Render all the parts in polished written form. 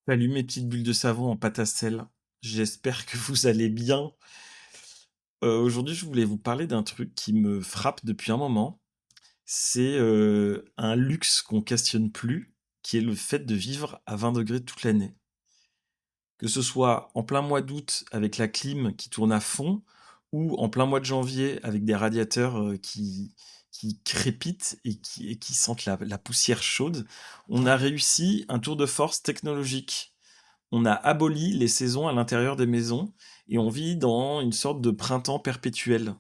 Salut mes petites bulles de savon en pâte à sel. J'espère que vous allez bien. Aujourd'hui, je voulais vous parler d'un truc qui me frappe depuis un moment. C'est un luxe qu'on questionne plus, qui est le fait de vivre à 20 degrés toute l'année. Que ce soit en plein mois d'août avec la clim qui tourne à fond, ou en plein mois de janvier avec des radiateurs qui crépitent et qui sentent la poussière chaude, on a réussi un tour de force technologique. On a aboli les saisons à l'intérieur des maisons et on vit dans une sorte de printemps perpétuel.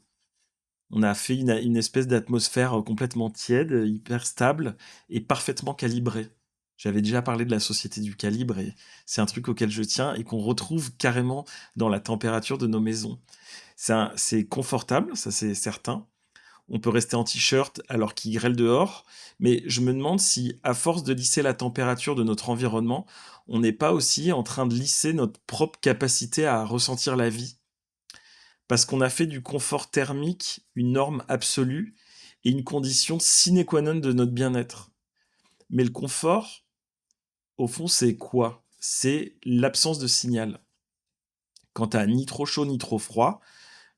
On a fait une espèce d'atmosphère complètement tiède, hyper stable et parfaitement calibrée. J'avais déjà parlé de la société du calibre et c'est un truc auquel je tiens et qu'on retrouve carrément dans la température de nos maisons. C'est confortable, ça c'est certain. On peut rester en t-shirt alors qu'il grêle dehors, mais je me demande si, à force de lisser la température de notre environnement, on n'est pas aussi en train de lisser notre propre capacité à ressentir la vie. Parce qu'on a fait du confort thermique une norme absolue et une condition sine qua non de notre bien-être. Mais le confort, au fond, c'est quoi? C'est l'absence de signal. Quand t'as ni trop chaud ni trop froid,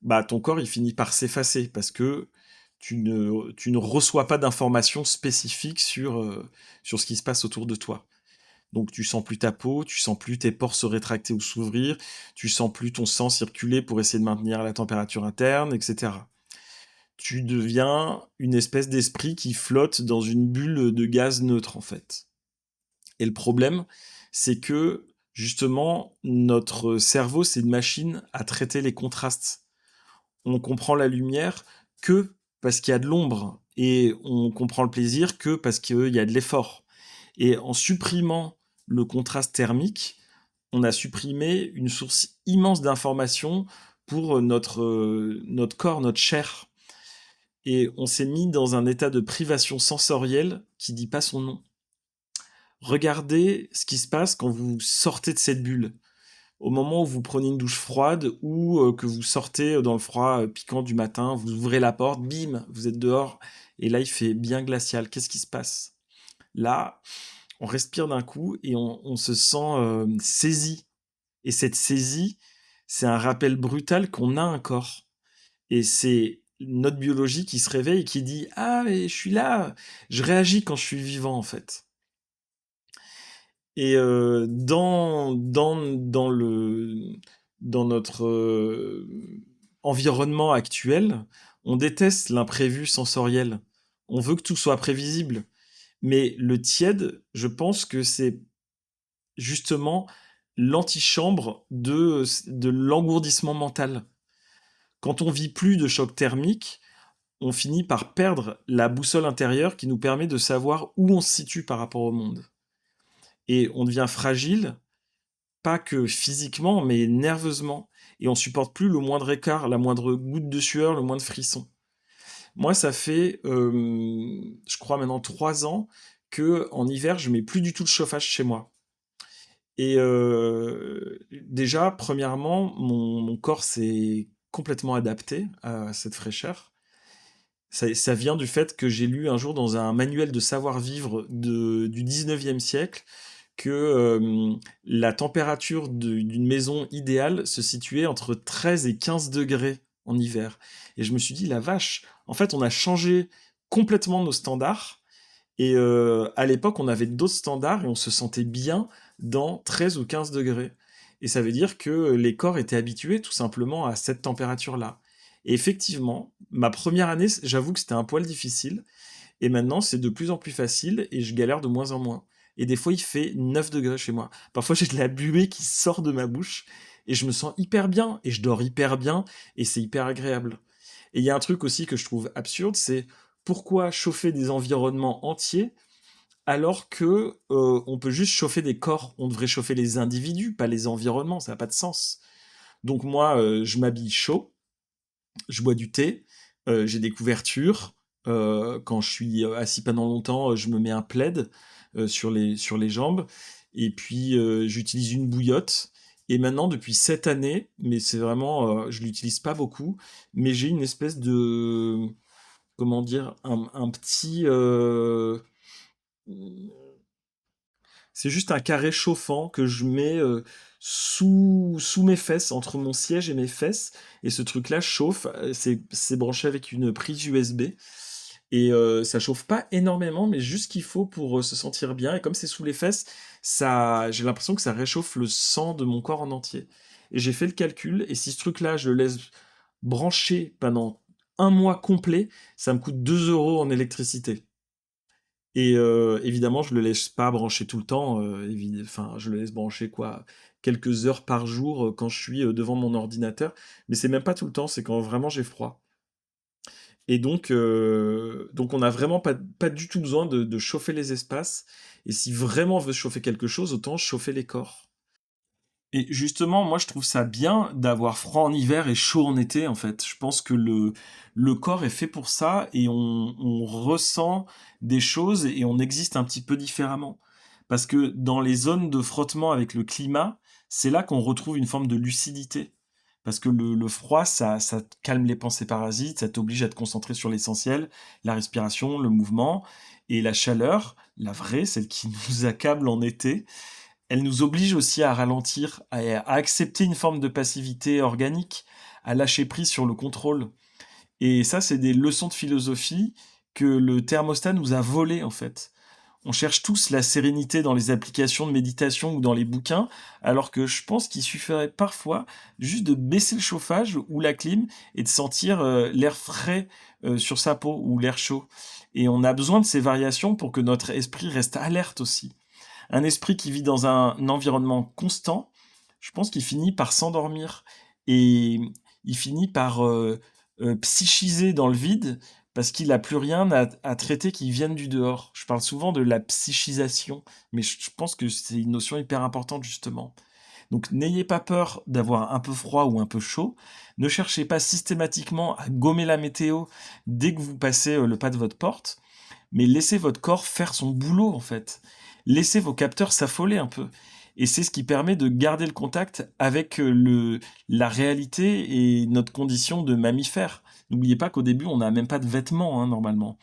bah ton corps il finit par s'effacer parce que tu ne reçois pas d'informations spécifiques sur ce qui se passe autour de toi. Donc tu sens plus ta peau, tu sens plus tes pores se rétracter ou s'ouvrir, tu sens plus ton sang circuler pour essayer de maintenir la température interne, etc. Tu deviens une espèce d'esprit qui flotte dans une bulle de gaz neutre en fait. Et le problème, c'est que justement notre cerveau c'est une machine à traiter les contrastes. On comprend la lumière que parce qu'il y a de l'ombre et on comprend le plaisir que parce qu'il y a de l'effort. Et en supprimant le contraste thermique, on a supprimé une source immense d'informations pour notre corps, notre chair. Et on s'est mis dans un état de privation sensorielle qui dit pas son nom. Regardez ce qui se passe quand vous sortez de cette bulle au moment où vous prenez une douche froide ou que vous sortez dans le froid piquant du matin, vous ouvrez la porte, bim, vous êtes dehors, et là il fait bien glacial. Qu'est-ce qui se passe? Là, on respire d'un coup et on se sent saisi. Et cette saisie, c'est un rappel brutal qu'on a un corps. Et c'est notre biologie qui se réveille et qui dit ah mais je suis là, je réagis quand je suis vivant en fait. Et dans notre environnement actuel, on déteste l'imprévu sensoriel. On veut que tout soit prévisible. Mais le tiède, je pense que c'est justement l'antichambre de l'engourdissement mental. Quand on vit plus de choc thermique, on finit par perdre la boussole intérieure qui nous permet de savoir où on se situe par rapport au monde. Et on devient fragile, pas que physiquement, mais nerveusement. Et on supporte plus le moindre écart, la moindre goutte de sueur, le moindre frisson. Moi, ça fait, je crois maintenant 3 ans que en hiver, je mets plus du tout de chauffage chez moi. Et déjà, premièrement, mon corps s'est complètement adapté à cette fraîcheur. Ça vient du fait que j'ai lu un jour dans un manuel de savoir-vivre du 19e siècle que la température d'une maison idéale se situait entre 13 et 15 degrés en hiver. Et je me suis dit, la vache, en fait, on a changé complètement nos standards. Et à l'époque, on avait d'autres standards et on se sentait bien dans 13 ou 15 degrés. Et ça veut dire que les corps étaient habitués tout simplement à cette température-là. Et effectivement, ma première année, j'avoue que c'était un poil difficile. Et maintenant, c'est de plus en plus facile et je galère de moins en moins. Et des fois, il fait 9 degrés chez moi. Parfois, j'ai de la buée qui sort de ma bouche et je me sens hyper bien et je dors hyper bien et c'est hyper agréable. Et il y a un truc aussi que je trouve absurde, c'est pourquoi chauffer des environnements entiers alors que on peut juste chauffer des corps. On devrait chauffer les individus, pas les environnements, ça n'a pas de sens. Donc moi, je m'habille chaud, je bois du thé, j'ai des couvertures. Quand je suis assis pendant longtemps, je me mets un plaid sur les jambes. Et puis, j'utilise une bouillotte. Et maintenant, depuis cette année, mais c'est vraiment, je l'utilise pas beaucoup, mais j'ai une espèce de, comment dire, un petit, C'est juste un carré chauffant que je mets sous mes fesses, entre mon siège et mes fesses. Et ce truc-là chauffe. C'est branché avec une prise USB. Et ça chauffe pas énormément, mais juste ce qu'il faut pour se sentir bien. Et comme c'est sous les fesses, j'ai l'impression que ça réchauffe le sang de mon corps en entier. Et j'ai fait le calcul. Et si ce truc-là, je le laisse branché pendant un mois complet, ça me coûte 2 euros en électricité. Et évidemment, je le laisse pas brancher tout le temps. Enfin, je le laisse brancher quoi, quelques heures par jour quand je suis devant mon ordinateur. Mais c'est même pas tout le temps, c'est quand vraiment j'ai froid. Et donc on n'a vraiment pas du tout besoin de chauffer les espaces. Et si vraiment on veut chauffer quelque chose, autant chauffer les corps. Et justement, moi, je trouve ça bien d'avoir froid en hiver et chaud en été, en fait. Je pense que le corps est fait pour ça et on ressent des choses et on existe un petit peu différemment. Parce que dans les zones de frottement avec le climat, c'est là qu'on retrouve une forme de lucidité. Parce que le froid, ça te calme les pensées parasites, ça t'oblige à te concentrer sur l'essentiel, la respiration, le mouvement, et la chaleur, la vraie, celle qui nous accable en été, elle nous oblige aussi à ralentir, à accepter une forme de passivité organique, à lâcher prise sur le contrôle. Et ça, c'est des leçons de philosophie que le thermostat nous a volées, en fait. On cherche tous la sérénité dans les applications de méditation ou dans les bouquins, alors que je pense qu'il suffirait parfois juste de baisser le chauffage ou la clim et de sentir l'air frais sur sa peau ou l'air chaud. Et on a besoin de ces variations pour que notre esprit reste alerte aussi. Un esprit qui vit dans un environnement constant, je pense qu'il finit par s'endormir et il finit par psychiser dans le vide parce qu'il n'a plus rien à traiter qui vienne du dehors. Je parle souvent de la psychisation, mais je pense que c'est une notion hyper importante justement. Donc n'ayez pas peur d'avoir un peu froid ou un peu chaud. Ne cherchez pas systématiquement à gommer la météo dès que vous passez le pas de votre porte, mais laissez votre corps faire son boulot en fait. Laissez vos capteurs s'affoler un peu. Et c'est ce qui permet de garder le contact avec la réalité et notre condition de mammifère. N'oubliez pas qu'au début, on n'a même pas de vêtements, hein, normalement.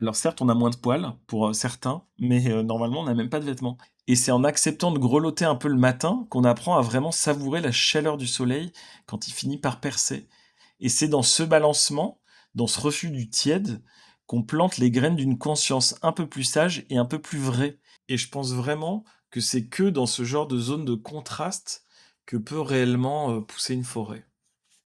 Alors certes, on a moins de poils pour certains, mais normalement, on n'a même pas de vêtements. Et c'est en acceptant de grelotter un peu le matin qu'on apprend à vraiment savourer la chaleur du soleil quand il finit par percer. Et c'est dans ce balancement, dans ce refus du tiède, qu'on plante les graines d'une conscience un peu plus sage et un peu plus vraie. Et je pense vraiment que c'est que dans ce genre de zone de contraste que peut réellement pousser une forêt.